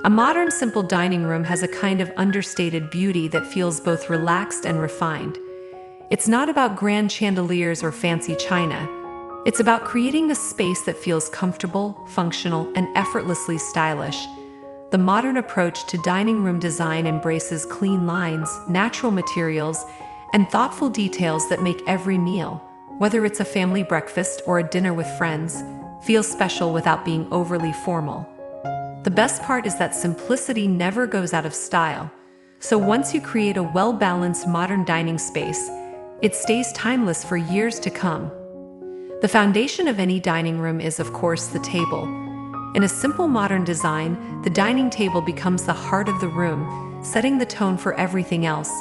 A modern, simple dining room has a kind of understated beauty that feels both relaxed and refined. It's not about grand chandeliers or fancy china. It's about creating a space that feels comfortable, functional, and effortlessly stylish. The modern approach to dining room design embraces clean lines, natural materials, and thoughtful details that make every meal, whether it's a family breakfast or a dinner with friends, feel special without being overly formal. The best part is that simplicity never goes out of style. So once you create a well-balanced modern dining space, it stays timeless for years to come. The foundation of any dining room is, of course, the table. In a simple modern design, the dining table becomes the heart of the room, setting the tone for everything else.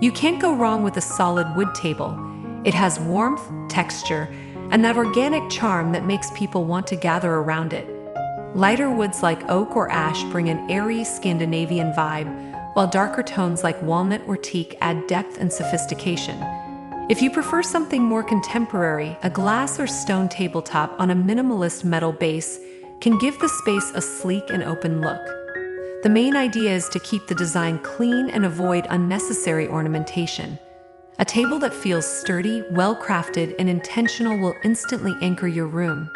You can't go wrong with a solid wood table. It has warmth, texture, and that organic charm that makes people want to gather around it. Lighter woods like oak or ash bring an airy Scandinavian vibe, while darker tones like walnut or teak add depth and sophistication. If you prefer something more contemporary, a glass or stone tabletop on a minimalist metal base can give the space a sleek and open look. The main idea is to keep the design clean and avoid unnecessary ornamentation. A table that feels sturdy, well-crafted, and intentional will instantly anchor your room.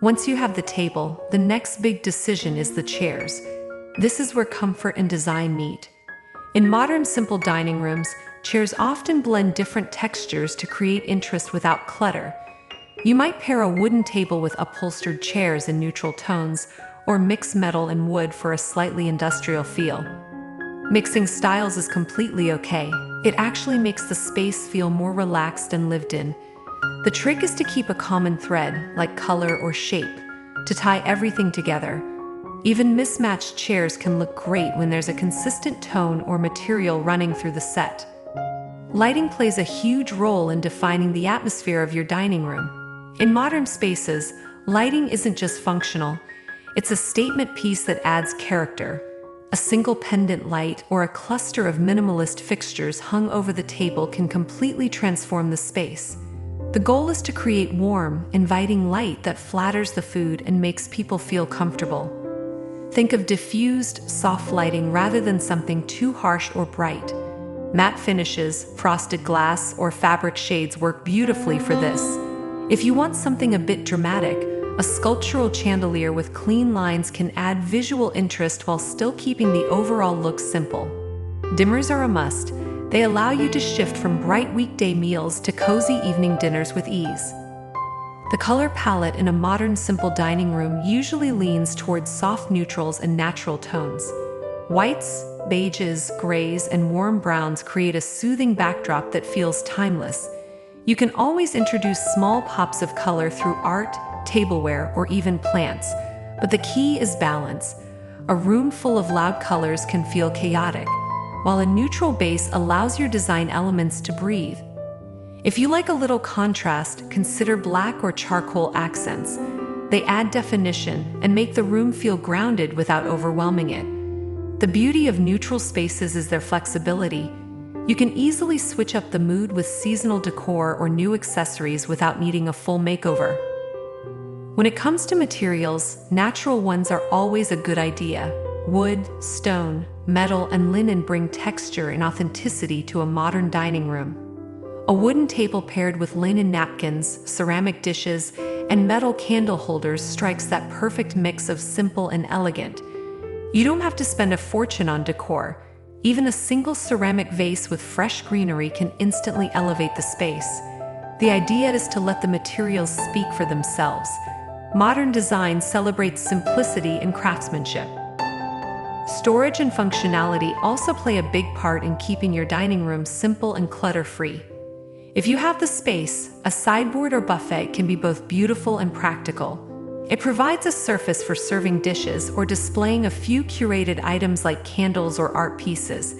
Once you have the table, the next big decision is the chairs. This is where comfort and design meet. In modern simple dining rooms, chairs often blend different textures to create interest without clutter. You might pair a wooden table with upholstered chairs in neutral tones, or mix metal and wood for a slightly industrial feel. Mixing styles is completely okay. It actually makes the space feel more relaxed and lived in. The trick is to keep a common thread, like color or shape, to tie everything together. Even mismatched chairs can look great when there's a consistent tone or material running through the set. Lighting plays a huge role in defining the atmosphere of your dining room. In modern spaces, lighting isn't just functional, it's a statement piece that adds character. A single pendant light or a cluster of minimalist fixtures hung over the table can completely transform the space. The goal is to create warm, inviting light that flatters the food and makes people feel comfortable. Think of diffused, soft lighting rather than something too harsh or bright. Matte finishes, frosted glass, or fabric shades work beautifully for this. If you want something a bit dramatic, a sculptural chandelier with clean lines can add visual interest while still keeping the overall look simple. Dimmers are a must. They allow you to shift from bright weekday meals to cozy evening dinners with ease. The color palette in a modern simple dining room usually leans towards soft neutrals and natural tones. Whites, beiges, grays, and warm browns create a soothing backdrop that feels timeless. You can always introduce small pops of color through art, tableware, or even plants, but the key is balance. A room full of loud colors can feel chaotic, while a neutral base allows your design elements to breathe. If you like a little contrast, consider black or charcoal accents. They add definition and make the room feel grounded without overwhelming it. The beauty of neutral spaces is their flexibility. You can easily switch up the mood with seasonal decor or new accessories without needing a full makeover. When it comes to materials, natural ones are always a good idea. Wood, stone, metal, and linen bring texture and authenticity to a modern dining room. A wooden table paired with linen napkins, ceramic dishes, and metal candle holders strikes that perfect mix of simple and elegant. You don't have to spend a fortune on decor. Even a single ceramic vase with fresh greenery can instantly elevate the space. The idea is to let the materials speak for themselves. Modern design celebrates simplicity and craftsmanship. Storage and functionality also play a big part in keeping your dining room simple and clutter-free. If you have the space, a sideboard or buffet can be both beautiful and practical. It provides a surface for serving dishes or displaying a few curated items like candles or art pieces,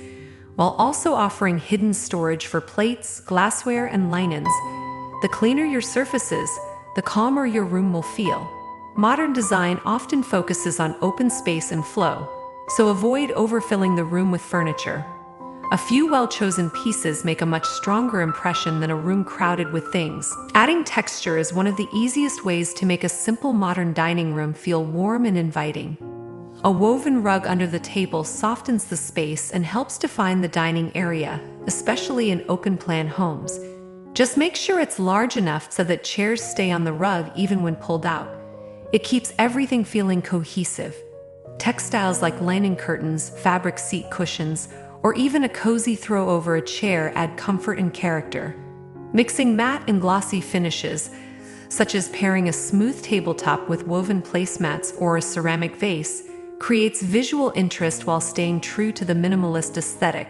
while also offering hidden storage for plates, glassware, and linens. The cleaner your surfaces, the calmer your room will feel. Modern design often focuses on open space and flow, so avoid overfilling the room with furniture. A few well-chosen pieces make a much stronger impression than a room crowded with things. Adding texture is one of the easiest ways to make a simple modern dining room feel warm and inviting. A woven rug under the table softens the space and helps define the dining area, especially in open-plan homes. Just make sure it's large enough so that chairs stay on the rug even when pulled out. It keeps everything feeling cohesive. Textiles like linen curtains, fabric seat cushions, or even a cozy throw over a chair add comfort and character. Mixing matte and glossy finishes, such as pairing a smooth tabletop with woven placemats or a ceramic vase, creates visual interest while staying true to the minimalist aesthetic.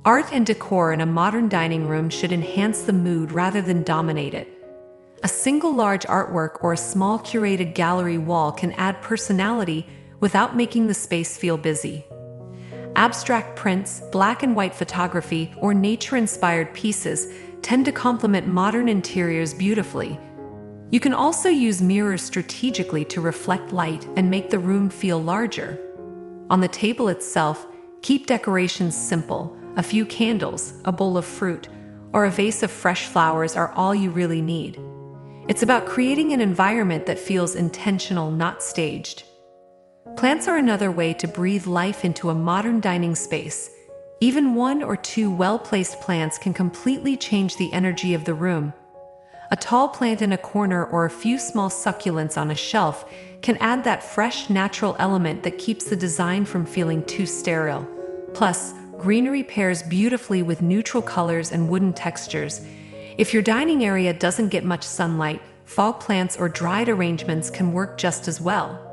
Art and decor in a modern dining room should enhance the mood rather than dominate it. A single large artwork or a small curated gallery wall can add personality without making the space feel busy. Abstract prints, black and white photography, or nature-inspired pieces tend to complement modern interiors beautifully. You can also use mirrors strategically to reflect light and make the room feel larger. On the table itself, keep decorations simple. A few candles, a bowl of fruit, or a vase of fresh flowers are all you really need. It's about creating an environment that feels intentional, not staged. Plants are another way to breathe life into a modern dining space. Even one or two well-placed plants can completely change the energy of the room. A tall plant in a corner or a few small succulents on a shelf can add that fresh, natural element that keeps the design from feeling too sterile. Plus, greenery pairs beautifully with neutral colors and wooden textures. If your dining area doesn't get much sunlight, fog plants or dried arrangements can work just as well.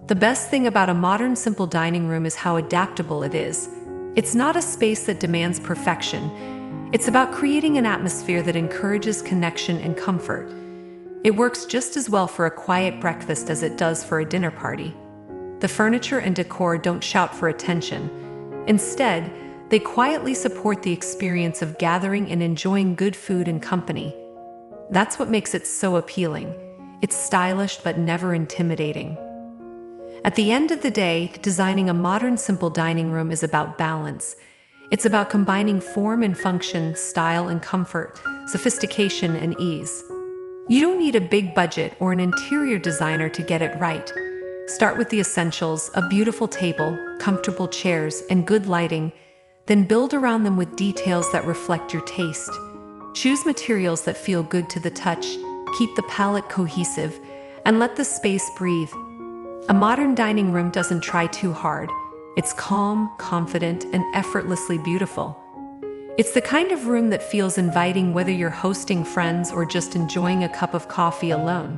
The best thing about a modern simple dining room is how adaptable it is. It's not a space that demands perfection. It's about creating an atmosphere that encourages connection and comfort. It works just as well for a quiet breakfast as it does for a dinner party. The furniture and decor don't shout for attention. Instead, they quietly support the experience of gathering and enjoying good food and company. That's what makes it so appealing. It's stylish but never intimidating. At the end of the day, designing a modern simple dining room is about balance. It's about combining form and function, style and comfort, sophistication and ease. You don't need a big budget or an interior designer to get it right. Start with the essentials: a beautiful table, comfortable chairs, and good lighting. Then build around them with details that reflect your taste. Choose materials that feel good to the touch, keep the palette cohesive, and let the space breathe. A modern dining room doesn't try too hard. It's calm, confident, and effortlessly beautiful. It's the kind of room that feels inviting whether you're hosting friends or just enjoying a cup of coffee alone.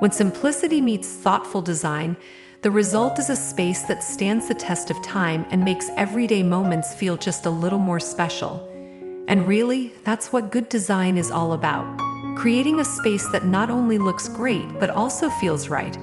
When simplicity meets thoughtful design, the result is a space that stands the test of time and makes everyday moments feel just a little more special. And really, that's what good design is all about. Creating a space that not only looks great, but also feels right.